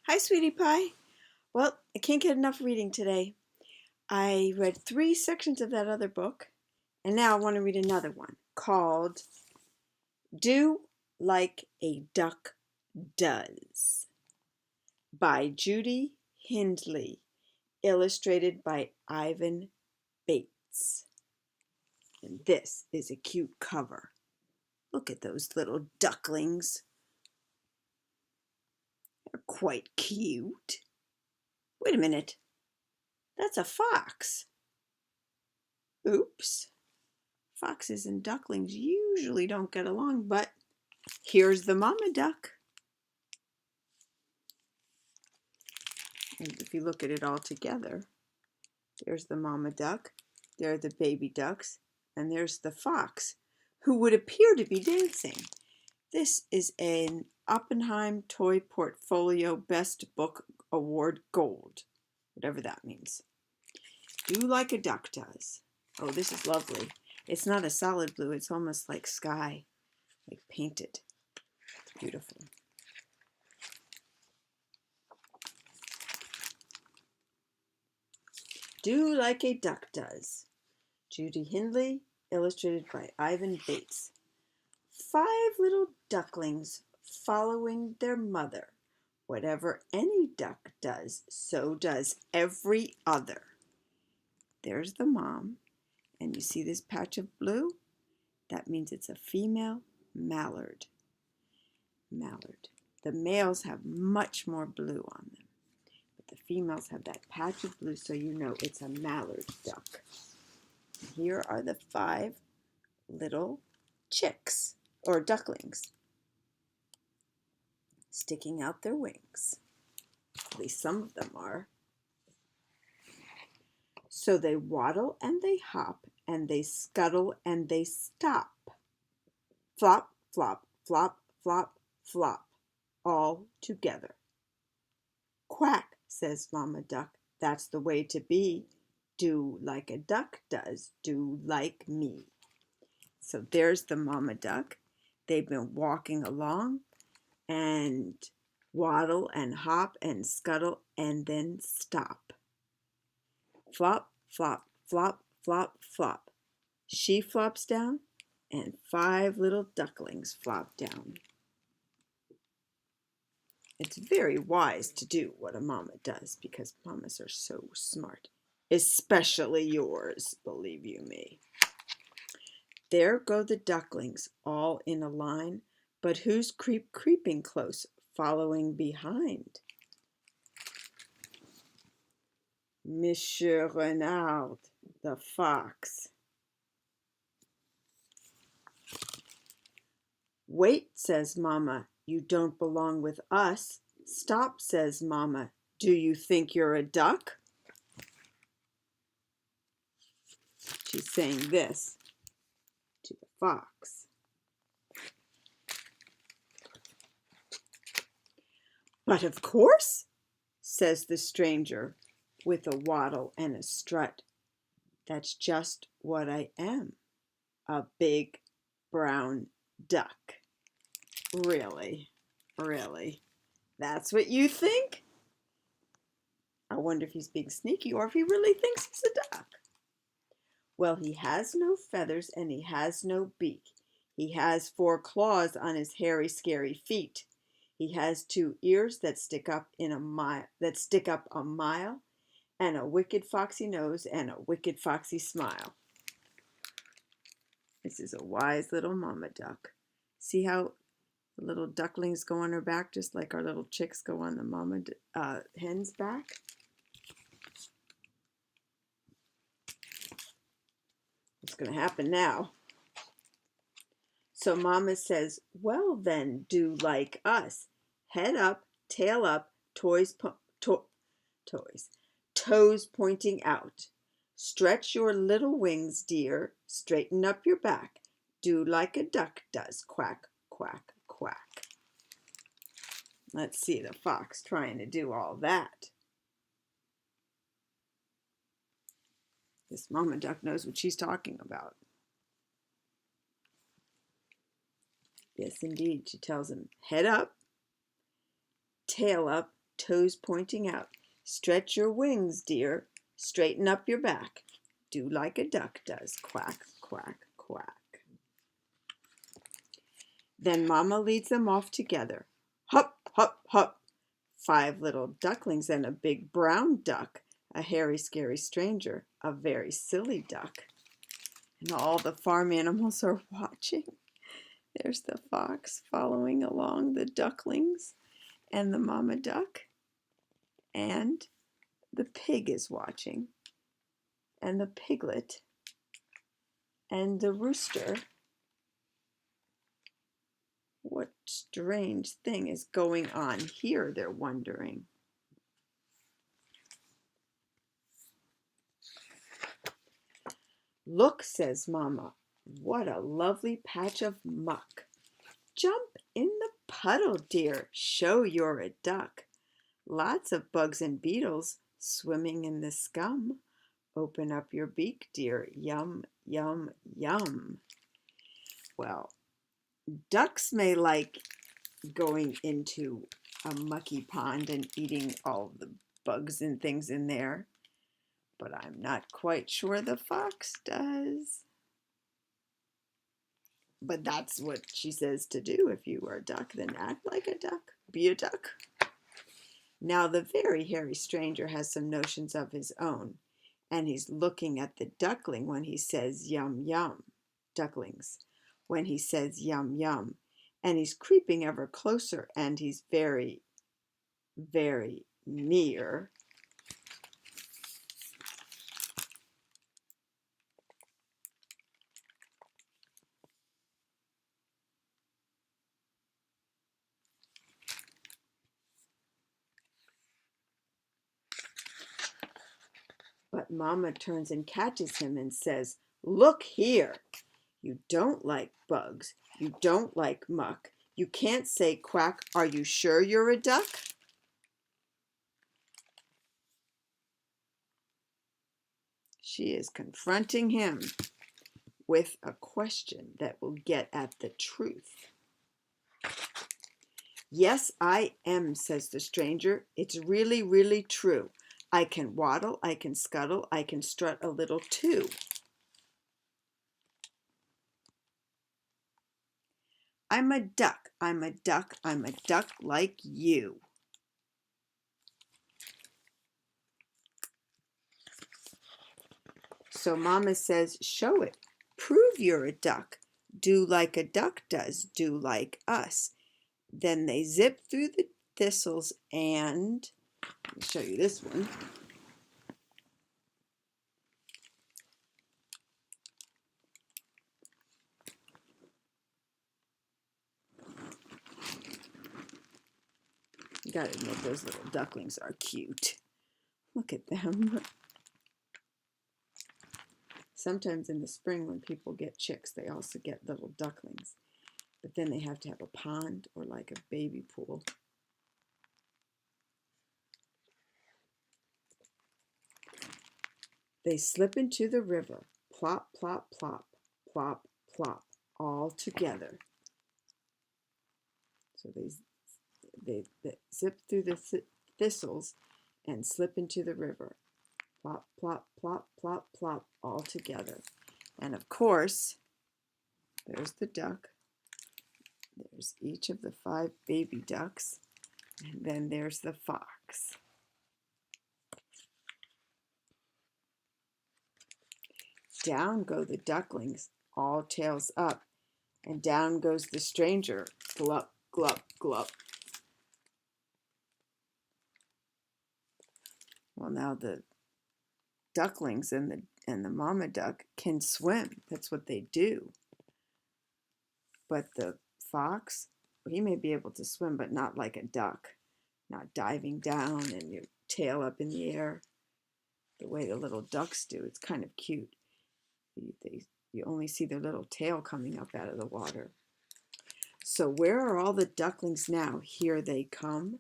Hi, sweetie pie. Well, I can't get enough reading today. I read 3 sections of that other book, and now I want to read another one called Do Like a Duck Does by Judy Hindley, illustrated by Ivan Bates. And this is a cute cover. Look at those little ducklings. They're quite cute. Wait a minute. That's a fox. Oops. Foxes and ducklings usually don't get along, but here's the mama duck. And if you look at it all together, there's the mama duck, there are the baby ducks, and there's the fox, who would appear to be dancing. This is an Oppenheim Toy Portfolio Best Book Award Gold, whatever that means. Do Like a Duck Does. Oh, this is lovely. It's not a solid blue, it's almost like sky, like painted. It's beautiful. Do Like a Duck Does. Judy Hindley, illustrated by Ivan Bates. 5 little ducklings following their mother. Whatever any duck does, so does every other. There's the mom, and you see this patch of blue? That means it's a female mallard. Mallard. The males have much more blue on them, but the females have that patch of blue, so you know it's a mallard duck. Here are the 5 little chicks, or ducklings, sticking out their wings. At least some of them are. So they waddle and they hop and they scuttle and they stop. Flop, flop, flop, flop, flop, all together. Quack, says Mama Duck, that's the way to be. Do like a duck does, do like me. So there's the Mama Duck. They've been walking along and waddle and hop and scuttle and then stop. Flop, flop, flop, flop, flop. She flops down and 5 little ducklings flop down. It's very wise to do what a mama does because mamas are so smart, especially yours, believe you me. There go the ducklings all in a line, but who's creeping close, following behind? Monsieur Renard, the fox. Wait, says Mama, you don't belong with us. Stop, says Mama, do you think you're a duck? She's saying this to the fox. But of course, says the stranger with a waddle and a strut. That's just what I am, a big brown duck. Really, really, that's what you think? I wonder if he's being sneaky or if he really thinks he's a duck. Well, he has no feathers and he has no beak. He has 4 claws on his hairy, scary feet. He has 2 ears that stick up a mile, and a wicked foxy nose and a wicked foxy smile. This is a wise little mama duck. See how the little ducklings go on her back just like our little chicks go on the mama hen's back? What's going to happen now? So Mama says, well then, do like us. Head up, tail up, toes pointing out. Stretch your little wings, dear. Straighten up your back. Do like a duck does. Quack, quack, quack. Let's see the fox trying to do all that. This Mama Duck knows what she's talking about. Yes, indeed. She tells him, head up, tail up, toes pointing out. Stretch your wings, dear. Straighten up your back. Do like a duck does. Quack, quack, quack. Then Mama leads them off together. Hop, hop, hop. 5 little ducklings and a big brown duck, a hairy, scary stranger, a very silly duck. And all the farm animals are watching. There's the fox following along the ducklings and the mama duck. And the pig is watching. And the piglet. And the rooster. What strange thing is going on here, they're wondering. Look, says Mama, what a lovely patch of muck. Jump in the puddle, dear, show you're a duck. Lots of bugs and beetles swimming in the scum. Open up your beak, dear, yum, yum, yum. Well, ducks may like going into a mucky pond and eating all the bugs and things in there, but I'm not quite sure the fox does. But that's what she says to do. If you are a duck, then act like a duck. Be a duck. Now the very hairy stranger has some notions of his own, and he's looking at the duckling when he says yum yum. Ducklings. When he says yum yum. And he's creeping ever closer, and he's very, very near. But Mama turns and catches him and says, look here. You don't like bugs. You don't like muck. You can't say quack. Are you sure you're a duck? She is confronting him with a question that will get at the truth. Yes, I am, says the stranger. It's really, really true. I can waddle, I can scuttle, I can strut a little too. I'm a duck, I'm a duck, I'm a duck like you. So Mama says, show it. Prove you're a duck. Do like a duck does. Do like us. Then they zip through the thistles and, let me show you this one. You gotta admit, those little ducklings are cute. Look at them. Sometimes in the spring when people get chicks, they also get little ducklings. But then they have to have a pond or like a baby pool. They slip into the river. Plop, plop, plop, plop, plop, all together. So they zip through the thistles and slip into the river. Plop, plop, plop, plop, plop, all together. And of course, there's the duck. There's each of the 5 baby ducks. And then there's the fox. Down go the ducklings, all tails up. And down goes the stranger, glup, glup, glup. Well, now the ducklings and the mama duck can swim. That's what they do. But the fox, he may be able to swim, but not like a duck. Not diving down and your tail up in the air the way the little ducks do. It's kind of cute. You only see their little tail coming up out of the water. So where are all the ducklings now? Here they come.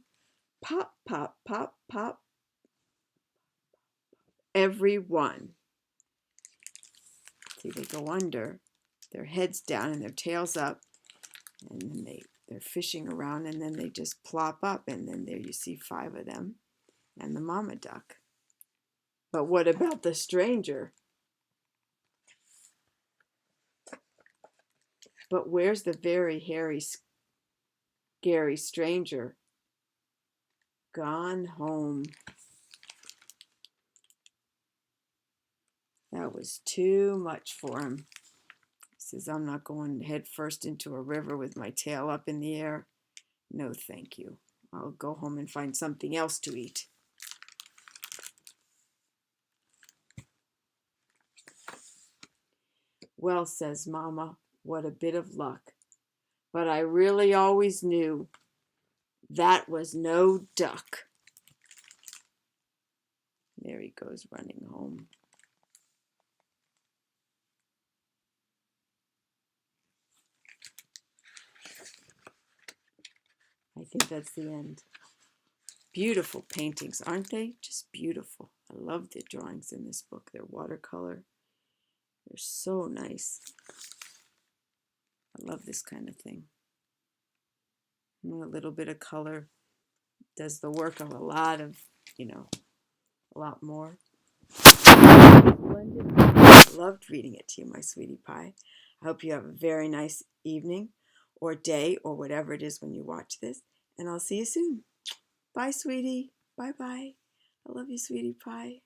Pop, pop, pop, pop. Every one. See, they go under, their heads down and their tails up, and then they They're fishing around, and then they just plop up, and then there you see 5 of them and the mama duck. But what about the stranger? But where's the very hairy, scary stranger? Gone home. That was too much for him. He says, I'm not going head first into a river with my tail up in the air. No, thank you. I'll go home and find something else to eat. Well, says Mama, what a bit of luck. But I really always knew that was no duck. There he goes running home. I think that's the end. Beautiful paintings, aren't they? Just beautiful. I love the drawings in this book. They're watercolor. They're so nice. I love this kind of thing. A little bit of color does the work of a lot of, a lot more. Splendid. I loved reading it to you, my sweetie pie. I hope you have a very nice evening or day or whatever it is when you watch this. And I'll see you soon. Bye, sweetie. Bye-bye. I love you, sweetie pie.